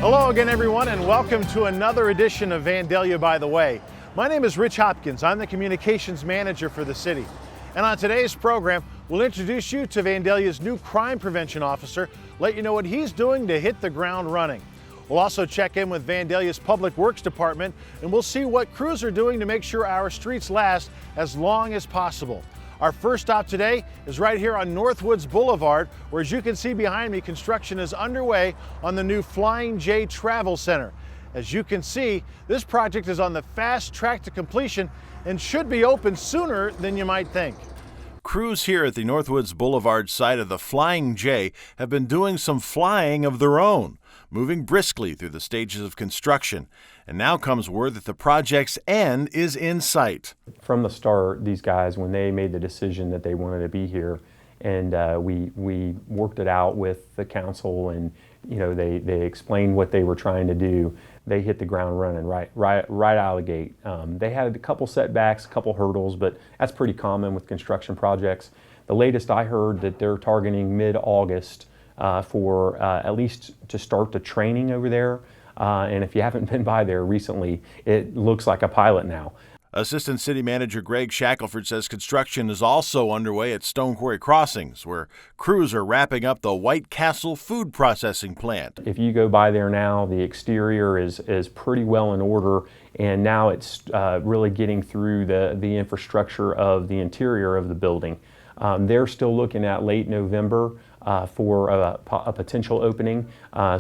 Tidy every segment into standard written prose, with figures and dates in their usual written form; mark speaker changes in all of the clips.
Speaker 1: Hello again, everyone, and welcome to another edition of Vandalia By The Way. My name is Rich Hopkins. I'm the communications manager for the city. And on today's program, we'll introduce you to Vandalia's new crime prevention officer, let you know what he's doing to hit the ground running. We'll also check in with Vandalia's Public Works Department, and we'll see what crews are doing to make sure our streets last as long as possible. Our first stop today is right here on Northwoods Boulevard, where, as you can see behind me, construction is underway on the new Flying J Travel Center. As you can see, this project is on the fast track to completion and should be open sooner than you might think. Crews here at the Northwoods Boulevard site of the Flying J have been doing some flying of their own, moving briskly through the stages of construction. And now comes word that the project's end is in sight.
Speaker 2: From the start, these guys, when they made the decision that they wanted to be here, and we worked it out with the council, and they explained what they were trying to do. They hit the ground running right out of the gate. They had a couple setbacks, a couple hurdles, but that's pretty common with construction projects. The latest I heard that they're targeting mid-August for at least to start the training over there. And if you haven't been by there recently, it looks like a pilot now.
Speaker 1: Assistant City Manager Greg Shackelford says construction is also underway at Stone Quarry Crossings, where crews are wrapping up the White Castle food processing plant.
Speaker 2: If you go by there now, the exterior is pretty well in order, and now it's really getting through the infrastructure of the interior of the building. They're still looking at late November for a potential opening,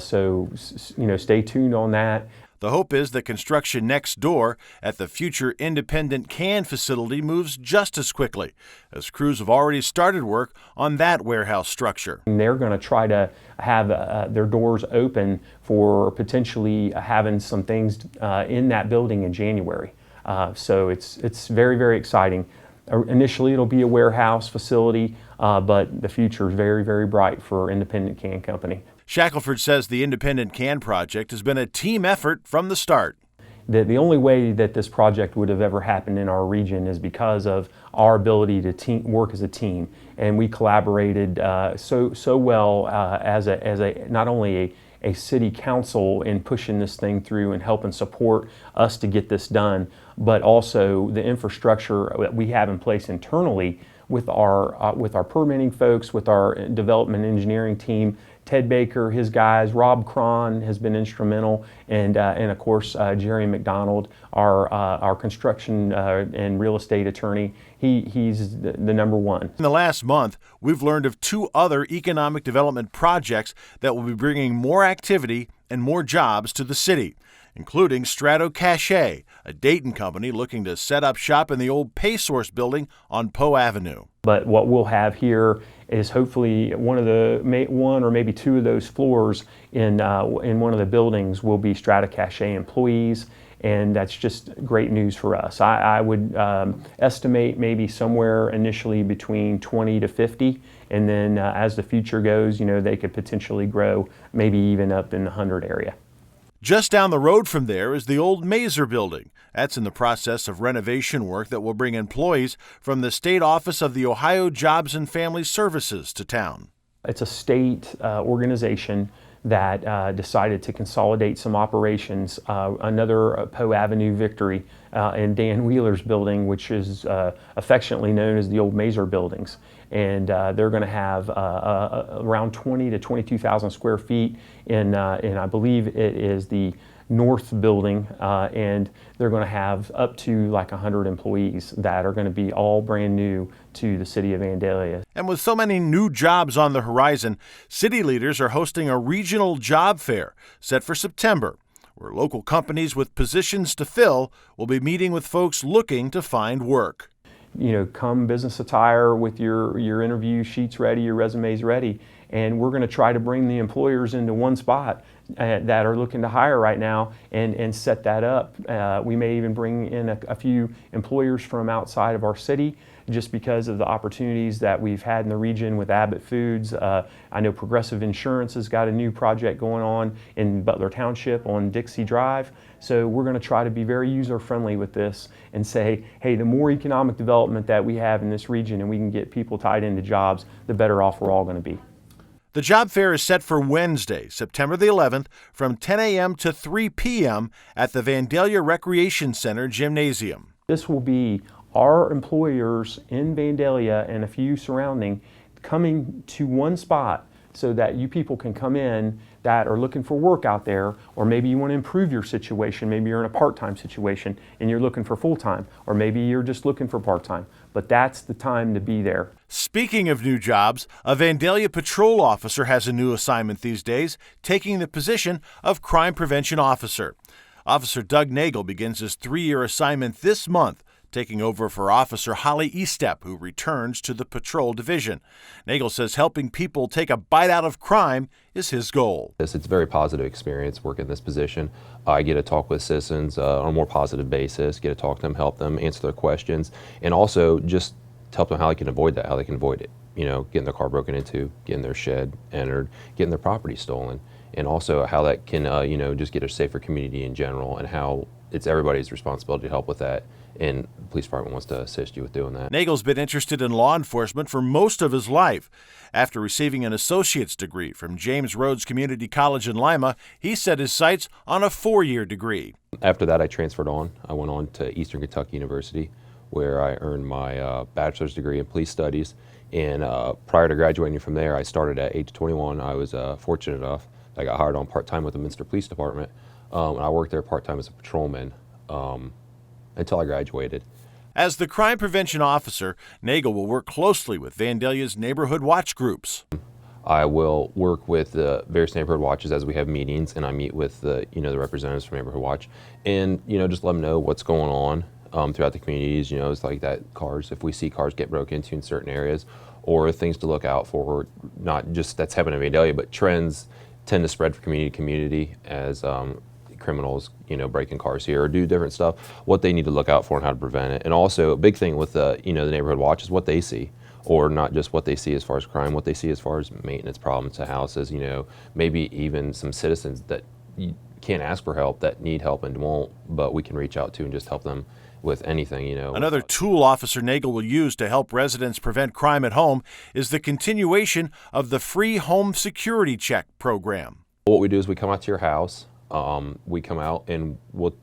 Speaker 2: so stay tuned on that.
Speaker 1: The hope is that construction next door at the future independent can facility moves just as quickly, as crews have already started work on that warehouse structure.
Speaker 2: They're going to try to have their doors open for potentially having some things in that building in January. So it's very, very exciting. Initially, it'll be a warehouse facility, but the future is very, very bright for Independent Can Company.
Speaker 1: Shackelford says the Independent Can project has been a team effort from the start.
Speaker 2: The only way that this project would have ever happened in our region is because of our ability to work as a team, and we collaborated so well as not only a city council in pushing this thing through and helping support us to get this done, but also the infrastructure that we have in place internally with our permitting folks, with our development engineering team. Ted Baker, his guys, Rob Cron has been instrumental, and of course Jerry McDonald, our construction and real estate attorney. He's the number one.
Speaker 1: In the last month, we've learned of two other economic development projects that will be bringing more activity and more jobs to the city, including Strato Cache, a Dayton company looking to set up shop in the old PaySource building on Poe Avenue.
Speaker 2: But what we'll have here is hopefully one or maybe two of those floors in one of the buildings will be Strato Cache employees, and that's just great news for us. I would estimate maybe somewhere initially between 20 to 50, and then as the future goes, they could potentially grow maybe even up in the 100 area.
Speaker 1: Just down the road from there is the old Mazer building. That's in the process of renovation work that will bring employees from the State Office of the Ohio Jobs and Family Services to town.
Speaker 2: It's a state organization that decided to consolidate some operations. Another Poe Avenue victory in Dan Wheeler's building, which is affectionately known as the old Mazer buildings. And they're going to have around 20 to 22,000 square feet in I believe it is the North building, and they're going to have up to like 100 employees that are going to be all brand new to the city of Vandalia.
Speaker 1: And with so many new jobs on the horizon, city leaders are hosting a regional job fair set for September, where local companies with positions to fill will be meeting with folks looking to find work.
Speaker 2: Come business attire with your interview sheets ready, your resumes ready, and we're going to try to bring the employers into one spot that are looking to hire right now and set that up. We may even bring in a few employers from outside of our city, just because of the opportunities that we've had in the region with Abbott Foods. I know Progressive Insurance has got a new project going on in Butler Township on Dixie Drive. So we're going to try to be very user-friendly with this and say, hey, the more economic development that we have in this region and we can get people tied into jobs, the better off we're all going to be.
Speaker 1: The job fair is set for Wednesday, September the 11th, from 10 a.m. to 3 p.m. at the Vandalia Recreation Center Gymnasium.
Speaker 2: This will be our employers in Vandalia and a few surrounding coming to one spot so that you people can come in that are looking for work out there, or maybe you want to improve your situation. Maybe you're in a part-time situation and you're looking for full-time, or maybe you're just looking for part-time. But that's the time to be there.
Speaker 1: Speaking of new jobs, a Vandalia patrol officer has a new assignment these days, taking the position of crime prevention officer. Officer Doug Nagel begins his 3-year assignment this month, taking over for Officer Holly Estep, who returns to the patrol division. Nagel says helping people take a bite out of crime is his goal.
Speaker 3: It's a very positive experience working this position. I get to talk with citizens on a more positive basis, get to talk to them, help them, answer their questions, and also just help them how they can avoid that, how they can avoid it. You know, getting their car broken into, getting their shed entered, getting their property stolen, and also how that can, just get a safer community in general, and how it's everybody's responsibility to help with that. And the police department wants to assist you with doing that.
Speaker 1: Nagel's been interested in law enforcement for most of his life. After receiving an associate's degree from James Rhodes Community College in Lima, he set his sights on a 4-year degree.
Speaker 3: After that, I transferred on. I went on to Eastern Kentucky University, where I earned my bachelor's degree in police studies. And prior to graduating from there, I started at age 21. I was fortunate enough. I got hired on part-time with the Minster Police Department. And I worked there part-time as a patrolman until I graduated.
Speaker 1: As the crime prevention officer, Nagel will work closely with Vandalia's neighborhood watch groups.
Speaker 3: I will work with the various neighborhood watches as we have meetings, and I meet with the representatives from Neighborhood Watch, and just let them know what's going on throughout the communities. It's like that if we see cars get broken into in certain areas, or things to look out for, not just that's happening in Vandalia, but trends tend to spread from community to community as criminals, breaking cars here or do different stuff, what they need to look out for and how to prevent it. And also a big thing with the neighborhood watch is what they see, or not just what they see as far as crime, what they see as far as maintenance problems to houses, maybe even some citizens that you can't ask for help that need help and won't, but we can reach out to and just help them with anything,
Speaker 1: Another tool Officer Nagel will use to help residents prevent crime at home is the continuation of the free home security check program.
Speaker 3: What we do is we come out to your house. We come out and we'll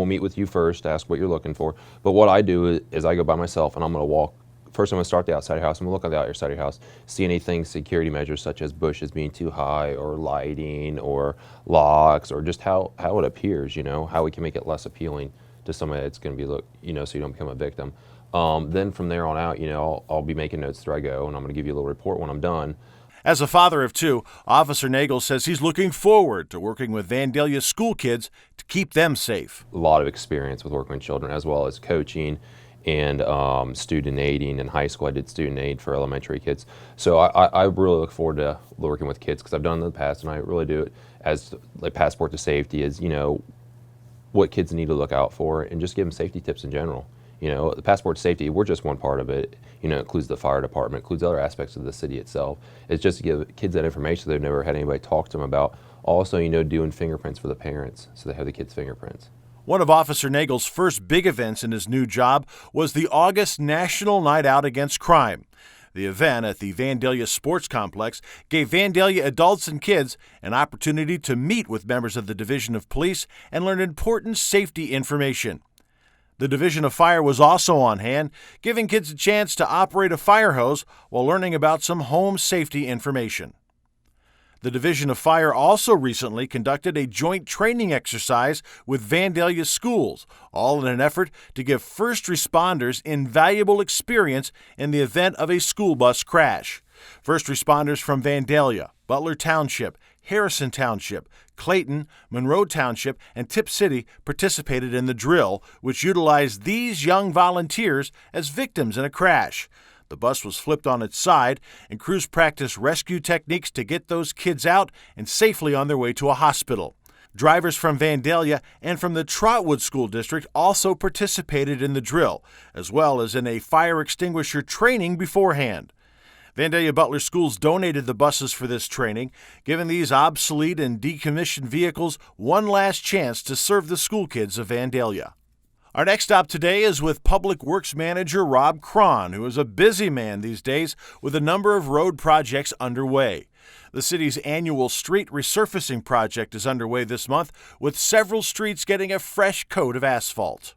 Speaker 3: meet with you first, ask what you're looking for. But what I do is I go by myself and I'm going to walk. First, I'm going to start the outside of your house. I'm going to look on the outside of your house, see anything, security measures such as bushes being too high, or lighting, or locks, or just how it appears. How we can make it less appealing to somebody that's going to be so you don't become a victim. Then from there on out, I'll be making notes as I go, and I'm going to give you a little report when I'm done.
Speaker 1: As a father of 2, Officer Nagel says he's looking forward to working with Vandalia school kids to keep them safe.
Speaker 3: A lot of experience with working with children, as well as coaching and student aiding. In high school, I did student aid for elementary kids. So I really look forward to working with kids, because I've done it in the past, and I really do it as like passport to safety, is what kids need to look out for, and just give them safety tips in general. The passport safety, we're just one part of it. It includes the fire department, includes other aspects of the city itself. It's just to give kids that information they've never had anybody talk to them about. Also, doing fingerprints for the parents, so they have the kids' fingerprints.
Speaker 1: One of Officer Nagel's first big events in his new job was the August National Night Out Against Crime. The event at the Vandalia Sports Complex gave Vandalia adults and kids an opportunity to meet with members of the Division of Police and learn important safety information. The Division of Fire was also on hand, giving kids a chance to operate a fire hose while learning about some home safety information. The Division of Fire also recently conducted a joint training exercise with Vandalia schools, all in an effort to give first responders invaluable experience in the event of a school bus crash. First responders from Vandalia, Butler Township, Harrison Township, Clayton, Monroe Township, and Tip City participated in the drill, which utilized these young volunteers as victims in a crash. The bus was flipped on its side, and crews practiced rescue techniques to get those kids out and safely on their way to a hospital. Drivers from Vandalia and from the Trotwood School District also participated in the drill, as well as in a fire extinguisher training beforehand. Vandalia Butler Schools donated the buses for this training, giving these obsolete and decommissioned vehicles one last chance to serve the school kids of Vandalia. Our next stop today is with Public Works Manager Rob Cron, who is a busy man these days with a number of road projects underway. The city's annual street resurfacing project is underway this month, with several streets getting a fresh coat of asphalt.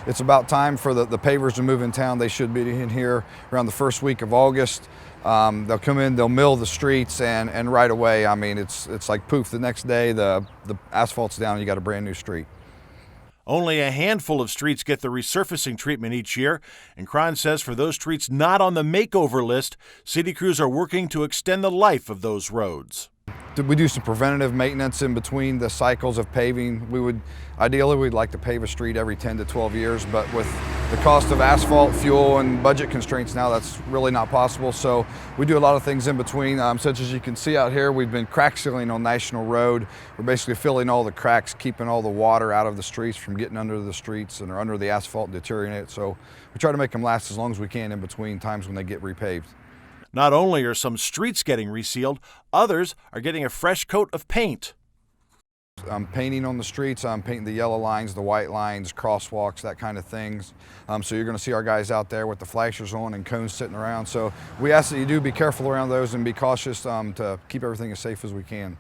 Speaker 4: It's about time for the pavers to move in town. They should be in here around the first week of August. They'll come in, they'll mill the streets, and right away, I mean, it's like poof, the next day the asphalt's down and you got a brand new street.
Speaker 1: Only a handful of streets get the resurfacing treatment each year, and Cron says for those streets not on the makeover list, city crews are working to extend the life of those roads.
Speaker 4: We do some preventative maintenance in between the cycles of paving. Ideally, we'd like to pave a street every 10 to 12 years, but with the cost of asphalt, fuel, and budget constraints now, that's really not possible. So we do a lot of things in between, such as you can see out here, we've been crack sealing on National Road. We're basically filling all the cracks, keeping all the water out of the streets from getting under the streets and or under the asphalt and deteriorating it. So we try to make them last as long as we can in between times when they get repaved.
Speaker 1: Not only are some streets getting resealed, others are getting a fresh coat of paint.
Speaker 4: I'm painting on the streets, I'm painting the yellow lines, the white lines, crosswalks, that kind of things. So you're going to see our guys out there with the flashers on and cones sitting around. So we ask that you do be careful around those and be cautious to keep everything as safe as we can.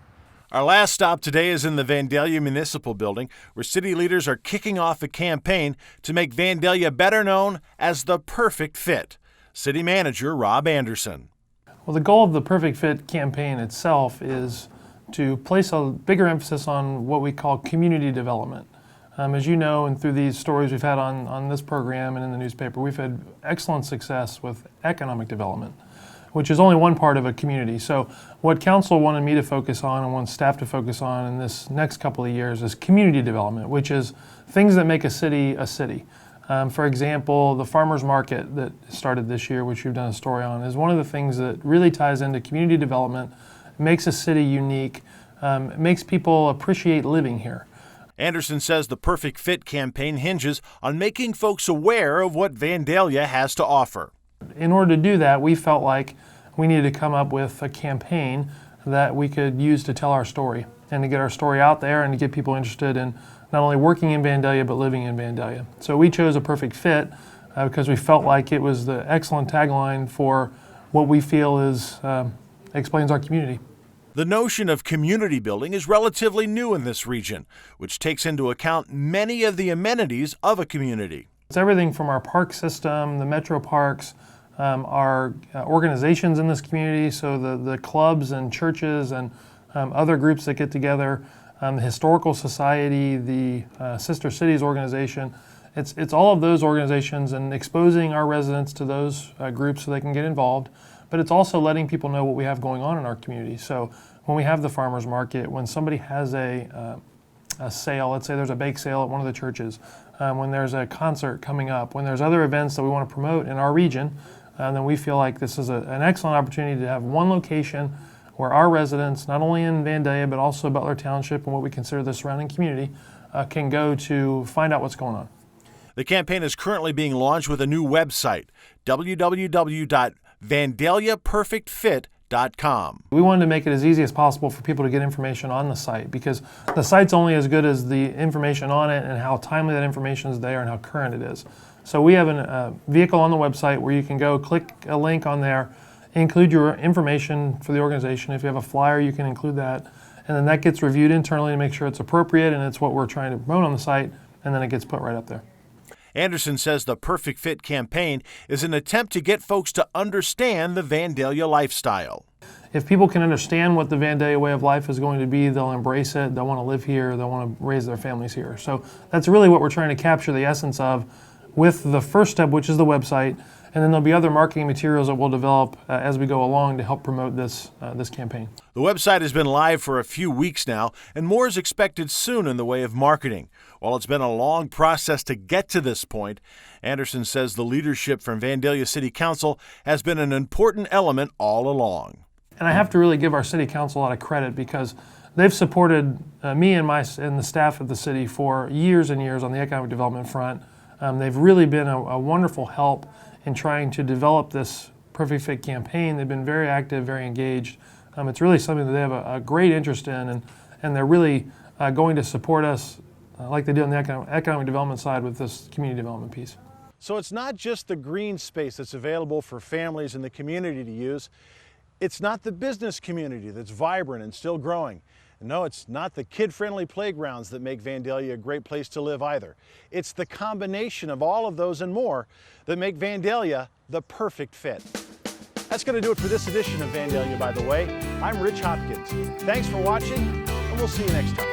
Speaker 1: Our last stop today is in the Vandalia Municipal Building, where city leaders are kicking off a campaign to make Vandalia better known as the perfect fit. City Manager Rob Anderson.
Speaker 5: Well, the goal of the Perfect Fit campaign itself is to place a bigger emphasis on what we call community development. As you know, and through these stories we've had on this program and in the newspaper, we've had excellent success with economic development, which is only one part of a community. So what council wanted me to focus on and wants staff to focus on in this next couple of years is community development, which is things that make a city a city. For example, the farmers market that started this year, which we've done a story on, is one of the things that really ties into community development, makes a city unique, makes people appreciate living here.
Speaker 1: Anderson says the Perfect Fit campaign hinges on making folks aware of what Vandalia has to offer.
Speaker 5: In order to do that, we felt like we needed to come up with a campaign that we could use to tell our story and to get our story out there and to get people interested in not only working in Vandalia, but living in Vandalia. So we chose a perfect fit because we felt like it was the excellent tagline for what we feel is explains our community.
Speaker 1: The notion of community building is relatively new in this region, which takes into account many of the amenities of a community.
Speaker 5: It's everything from our park system, the metro parks, our organizations in this community, so the clubs and churches and other groups that get together, the Historical Society, the Sister Cities organization. It's all of those organizations and exposing our residents to those groups so they can get involved. But it's also letting people know what we have going on in our community. So when we have the farmers market, when somebody has a sale, let's say there's a bake sale at one of the churches, when there's a concert coming up, when there's other events that we want to promote in our region, then we feel like this is an excellent opportunity to have one location where our residents, not only in Vandalia, but also Butler Township and what we consider the surrounding community, can go to find out what's going on.
Speaker 1: The campaign is currently being launched with a new website, www.vandaliaperfectfit.com.
Speaker 5: We wanted to make it as easy as possible for people to get information on the site because the site's only as good as the information on it and how timely that information is there and how current it is. So we have a vehicle on the website where you can go click a link on there, include your information for the organization. If you have a flyer, you can include that. And then that gets reviewed internally to make sure it's appropriate and it's what we're trying to promote on the site, and then it gets put right up there.
Speaker 1: Anderson says the Perfect Fit campaign is an attempt to get folks to understand the Vandalia lifestyle.
Speaker 5: If people can understand what the Vandalia way of life is going to be, they'll embrace it, they'll want to live here, they'll want to raise their families here. So that's really what we're trying to capture the essence of with the first step, which is the website, and then there'll be other marketing materials that we'll develop as we go along to help promote this campaign.
Speaker 1: The website has been live for a few weeks now, and more is expected soon in the way of marketing. While it's been a long process to get to this point, Anderson says the leadership from Vandalia City Council has been an important element all along.
Speaker 5: And I have to really give our City Council a lot of credit because they've supported me and the staff of the city for years and years on the economic development front. They've really been a wonderful help in trying to develop this Perfect Fit campaign. They've been very active, very engaged. It's really something that they have a great interest in, and they're really going to support us like they do on the economic development side with this community development piece.
Speaker 1: So it's not just the green space that's available for families in the community to use. It's not the business community that's vibrant and still growing. No, it's not the kid-friendly playgrounds that make Vandalia a great place to live either. It's the combination of all of those and more that make Vandalia the perfect fit. That's going to do it for this edition of Vandalia By The Way. I'm Rich Hopkins. Thanks for watching, and we'll see you next time.